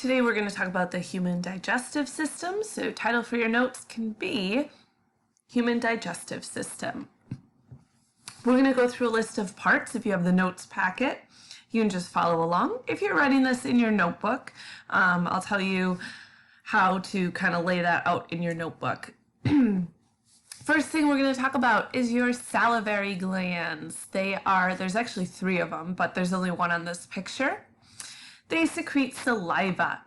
Today we're going to talk about the human digestive system. So title for your notes can be Human Digestive System. We're going to go through a list of parts. If you have the notes packet, you can just follow along. If you're writing this in your notebook, I'll tell you how to kind of lay that out in your notebook. First thing we're going to talk about is your salivary glands. There's actually 3 of them, but there's only one on this picture. They secrete saliva.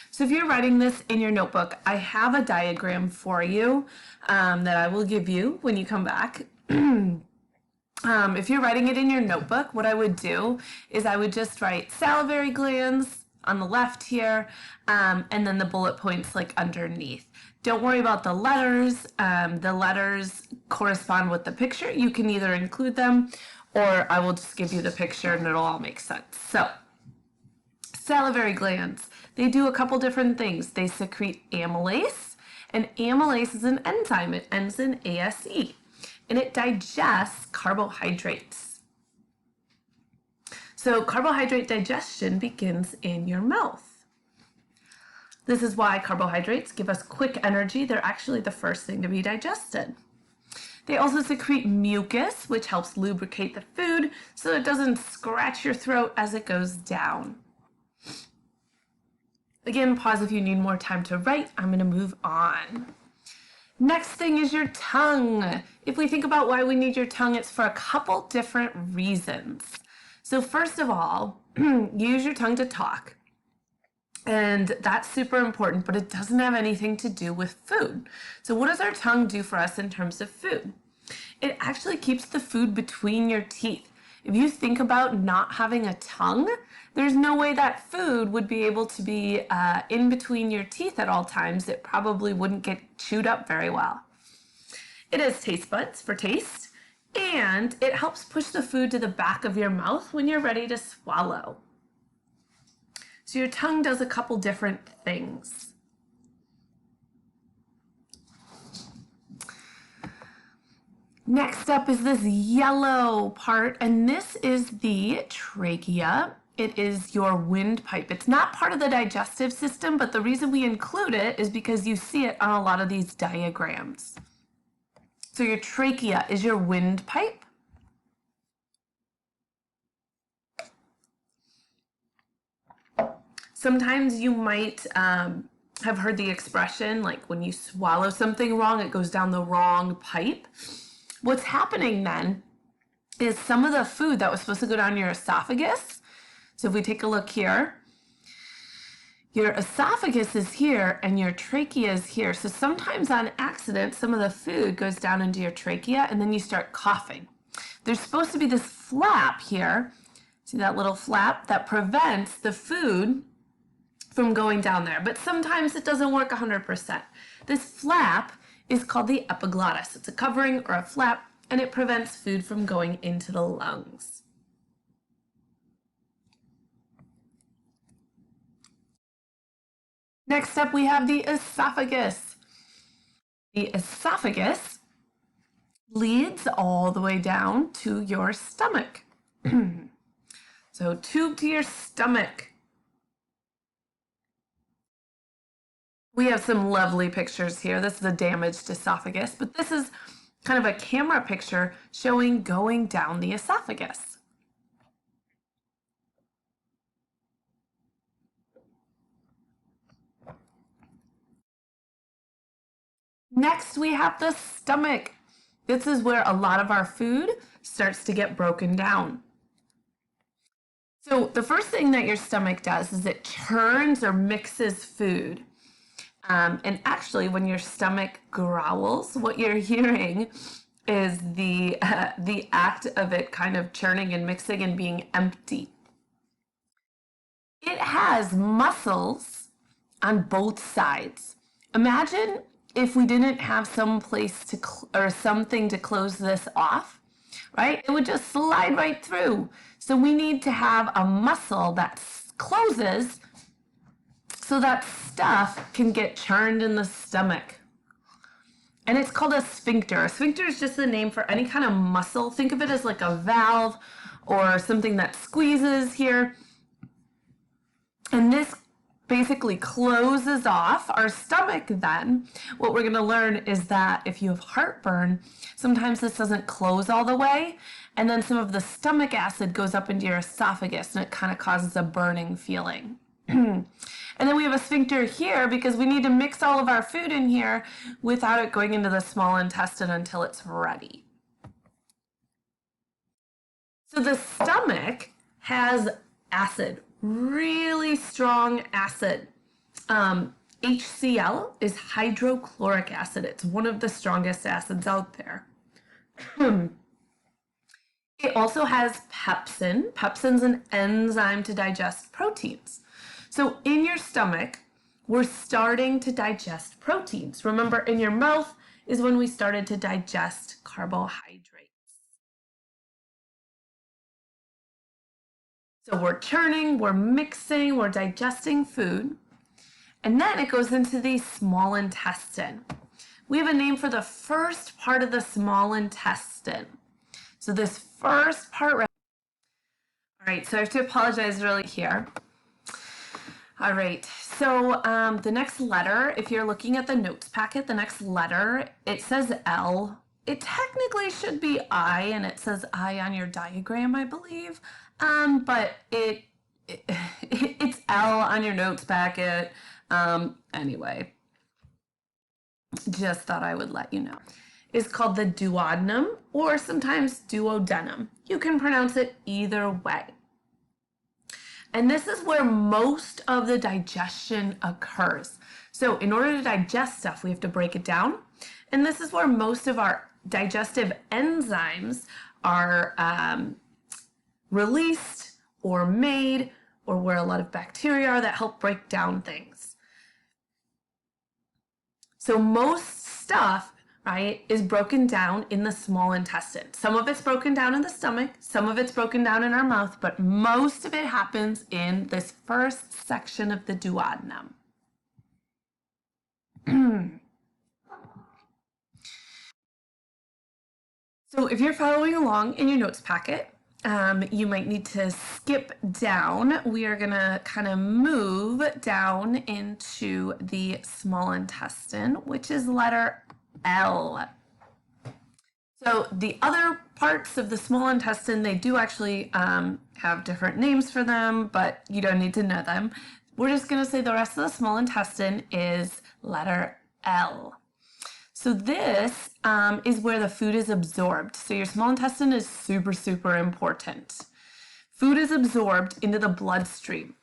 So if you're writing this in your notebook, I have a diagram for you that I will give you when you come back. If you're writing it in your notebook, what I would do is I would just write salivary glands on the left here, and then the bullet points like underneath. Don't worry about the letters. The letters correspond with the picture. You can either include them or I will just give you the picture and it'll all make sense. So, salivary glands, they do a couple different things. They secrete amylase, and amylase is an enzyme. It ends in ASE, and it digests carbohydrates. So carbohydrate digestion begins in your mouth. This is why carbohydrates give us quick energy. They're actually the first thing to be digested. They also secrete mucus, which helps lubricate the food so it doesn't scratch your throat as it goes down. Again, pause if you need more time to write. I'm going to move on. Next thing is your tongue. If we think about why we need your tongue, it's for a couple different reasons. So first of all, use your tongue to talk. And that's super important, but it doesn't have anything to do with food. So what does our tongue do for us in terms of food? It actually keeps the food between your teeth. If you think about not having a tongue, there's no way that food would be able to be in between your teeth at all times. It probably wouldn't get chewed up very well. It has taste buds for taste, and it helps push the food to the back of your mouth when you're ready to swallow. So your tongue does a couple different things. Next up is this yellow part, and this is the trachea. It is your windpipe. It's not part of the digestive system, but the reason we include it is because you see it on a lot of these diagrams. So your trachea is your windpipe. Sometimes you might have heard the expression, like when you swallow something wrong, it goes down the wrong pipe. What's happening then is some of the food that was supposed to go down your esophagus. So if we take a look here, your esophagus is here and your trachea is here. So sometimes on accident, some of the food goes down into your trachea and then you start coughing. There's supposed to be this flap here. See that little flap that prevents the food from going down there, but sometimes it doesn't work 100%. This flap is called the epiglottis. It's a covering or a flap, and it prevents food from going into the lungs. Next up, we have the esophagus. The esophagus leads all the way down to your stomach. So tube to your stomach. We have some lovely pictures here. This is a damaged esophagus, but this is kind of a camera picture showing going down the esophagus. Next, we have the stomach. This is where a lot of our food starts to get broken down. So the first thing that your stomach does is it churns or mixes food. And actually, when your stomach growls, what you're hearing is the act of it kind of churning and mixing and being empty. It has muscles on both sides. Imagine if we didn't have some place to or something to close this off, right? It would just slide right through. So we need to have a muscle that closes so that stuff can get churned in the stomach. And it's called a sphincter. A sphincter is just the name for any kind of muscle. Think of it as like a valve or something that squeezes here. And this basically closes off our stomach then, what we're going to learn is that if you have heartburn, sometimes this doesn't close all the way, and then some of the stomach acid goes up into your esophagus and it kind of causes a burning feeling. And then we have a sphincter here because we need to mix all of our food in here without it going into the small intestine until it's ready. So the stomach has acid, really strong acid. HCl is hydrochloric acid. It's one of the strongest acids out there. It also has pepsin. Pepsin's an enzyme to digest proteins. So in your stomach, we're starting to digest proteins. Remember, in your mouth is when we started to digest carbohydrates. So we're churning, we're mixing, we're digesting food, and then it goes into the small intestine. We have a name for the first part of the small intestine. So this first part, all right, so I have to apologize really here. All right, so the next letter, if you're looking at the notes packet, the next letter, it says L. It technically should be I, and it says I on your diagram, I believe. But it's L on your notes packet. Anyway, just thought I would let you know. It's called the duodenum or sometimes duodenum. You can pronounce it either way. And this is where most of the digestion occurs. So in order to digest stuff, we have to break it down. And this is where most of our digestive enzymes are released or made, or where a lot of bacteria are that help break down things. So most stuff, right, is broken down in the small intestine. Some of it's broken down in the stomach, some of it's broken down in our mouth, but most of it happens in this first section of the duodenum. So if you're following along in your notes packet, you might need to skip down. We are going to kind of move down into the small intestine, which is letter L. So the other parts of the small intestine, they do actually have different names for them, but you don't need to know them. We're just going to say the rest of the small intestine is letter L. So this is where the food is absorbed. So your small intestine is super, super important. Food is absorbed into the bloodstream.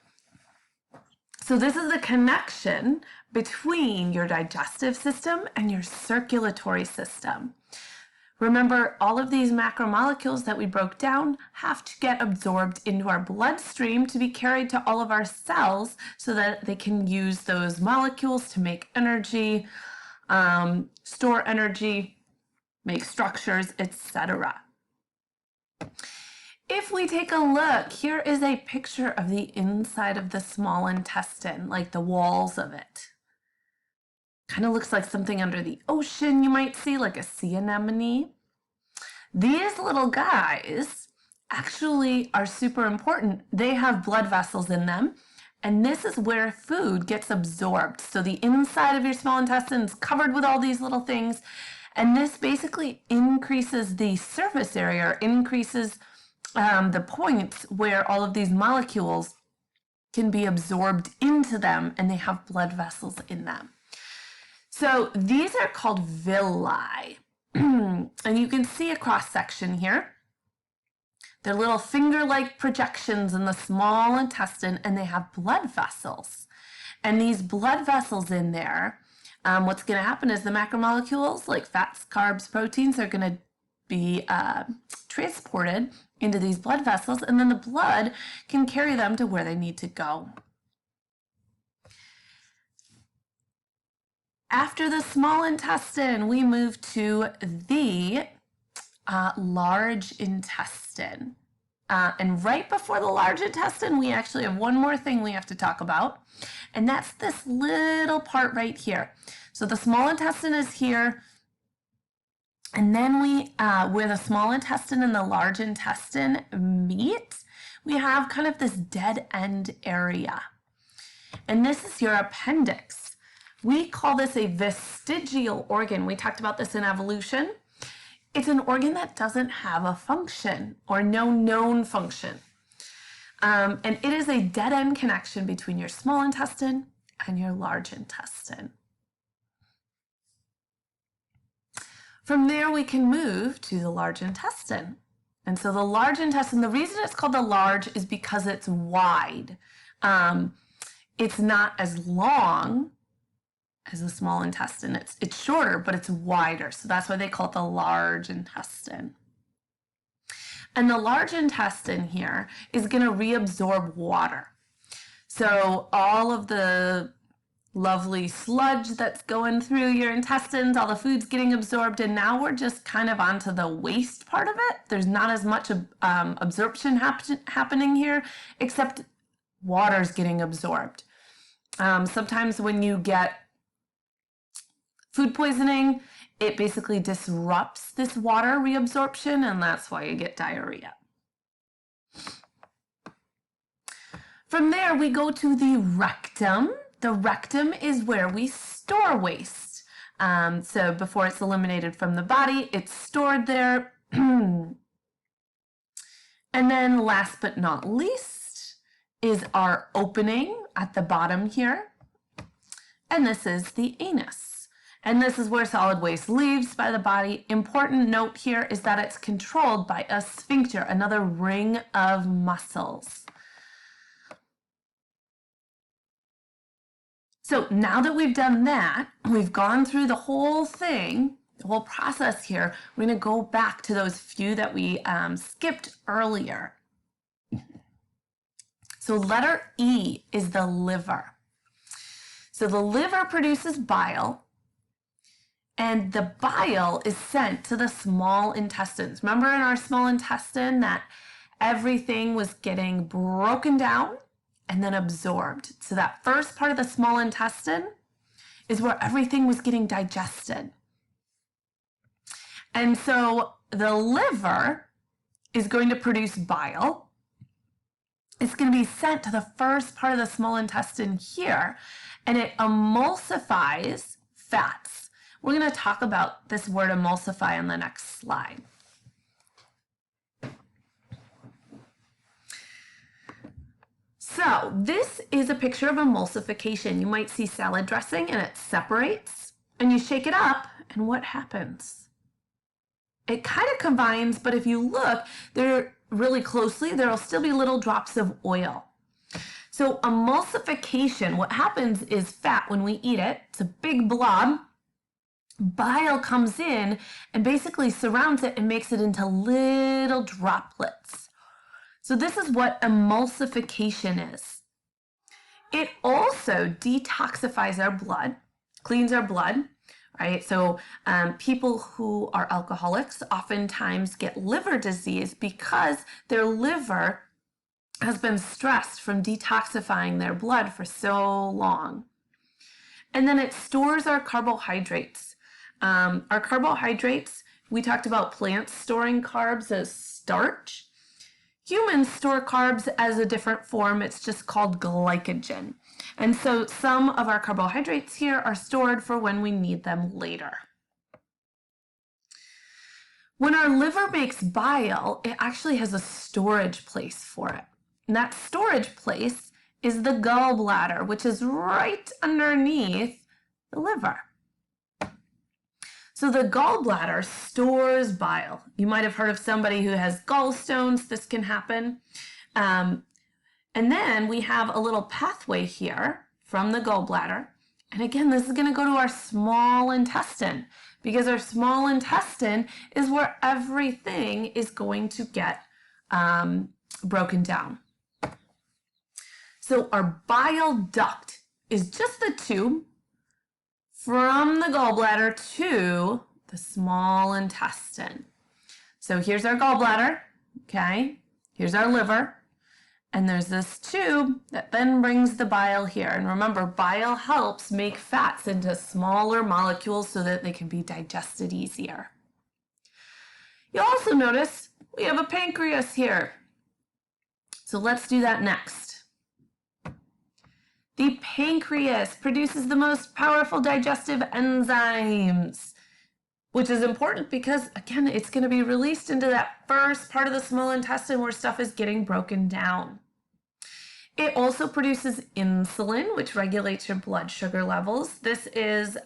So this is the connection between your digestive system and your circulatory system. Remember, all of these macromolecules that we broke down have to get absorbed into our bloodstream to be carried to all of our cells so that they can use those molecules to make energy, store energy, make structures, etc. If we take a look, here is a picture of the inside of the small intestine, like the walls of it. Kind of looks like something under the ocean you might see, like a sea anemone. These little guys actually are super important. They have blood vessels in them. And this is where food gets absorbed. So the inside of your small intestine is covered with all these little things. And this basically increases the surface area, increases the points where all of these molecules can be absorbed into them, and they have blood vessels in them. So these are called villi. And you can see a cross section here. They're little finger-like projections in the small intestine, and they have blood vessels. And these blood vessels in there, what's going to happen is the macromolecules like fats, carbs, proteins are going to be transported into these blood vessels, and then the blood can carry them to where they need to go. After the small intestine, we move to the large intestine. And right before the large intestine, we actually have one more thing we have to talk about, and that's this little part right here. So the small intestine is here, and then where the small intestine and the large intestine meet, we have kind of this dead end area. and this is your appendix. We call this a vestigial organ. We talked about this in evolution. It's an organ that doesn't have a function or no known function. And it is a dead-end connection between your small intestine and your large intestine. From there, we can move to the large intestine. And so the large intestine, the reason it's called the large is because it's wide. It's not as long as the small intestine. It's shorter, but it's wider. So that's why they call it the large intestine. And the large intestine here is going to reabsorb water. So all of the lovely sludge that's going through your intestines, all the food's getting absorbed, and now we're just kind of onto the waste part of it. There's not as much absorption happening here, except water's getting absorbed. Sometimes when you get food poisoning, it basically disrupts this water reabsorption, and that's why you get diarrhea. From there, we go to the rectum. The rectum is where we store waste. So before it's eliminated from the body, it's stored there. And then last but not least is our opening at the bottom here. And this is the anus. And this is where solid waste leaves by the body. Important note here is that it's controlled by a sphincter, another ring of muscles. So now that we've done that, we've gone through the whole thing, the whole process here, we're going to go back to those few that we skipped earlier. So letter E is the liver. So the liver produces bile, and the bile is sent to the small intestines. Remember in our small intestine that everything was getting broken down and then absorbed. So that first part of the small intestine is where everything was getting digested. And so the liver is going to produce bile. It's going to be sent to the first part of the small intestine here, and it emulsifies fats. We're going to talk about this word emulsify on the next slide. So this is a picture of emulsification. You might see salad dressing and it separates, and you shake it up, and what happens? It kind of combines, but if you look there really closely, there will still be little drops of oil. So emulsification, what happens is fat, when we eat it, it's a big blob. Bile comes in and basically surrounds it and makes it into little droplets. So this is what emulsification is. It also detoxifies our blood, cleans our blood, right? So people who are alcoholics oftentimes get liver disease because their liver has been stressed from detoxifying their blood for so long. And then it stores our carbohydrates. Our carbohydrates, we talked about plants storing carbs as starch. Humans store carbs as a different form. It's just called glycogen. And so some of our carbohydrates here are stored for when we need them later. When our liver makes bile, it actually has a storage place for it. And that storage place is the gallbladder, which is right underneath the liver. So the gallbladder stores bile. You might have heard of somebody who has gallstones. This can happen. And then we have a little pathway here from the gallbladder. And again, this is going to go to our small intestine, because our small intestine is where everything is going to get broken down. So our bile duct is just the tube from the gallbladder to the small intestine. So here's our gallbladder, okay? Here's our liver, and there's this tube that then brings the bile here. And remember, bile helps make fats into smaller molecules so that they can be digested easier. You'll also notice we have a pancreas here. So let's do that next. The pancreas produces the most powerful digestive enzymes, which is important because, again, it's going to be released into that first part of the small intestine where stuff is getting broken down. It also produces insulin, which regulates your blood sugar levels. This is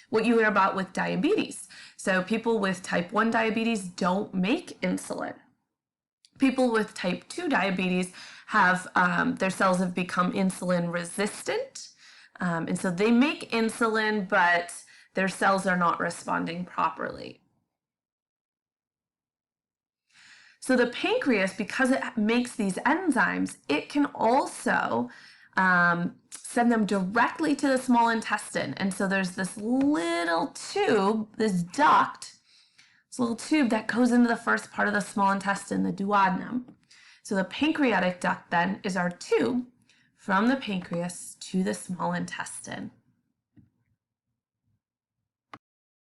what you hear about with diabetes. So people with type 1 diabetes don't make insulin. People with type 2 diabetes have their cells have become insulin resistant. And so they make insulin, but their cells are not responding properly. So the pancreas, because it makes these enzymes, it can also send them directly to the small intestine. And so there's this little tube, this duct, this little tube that goes into the first part of the small intestine, the duodenum. So the pancreatic duct then is our tube from the pancreas to the small intestine.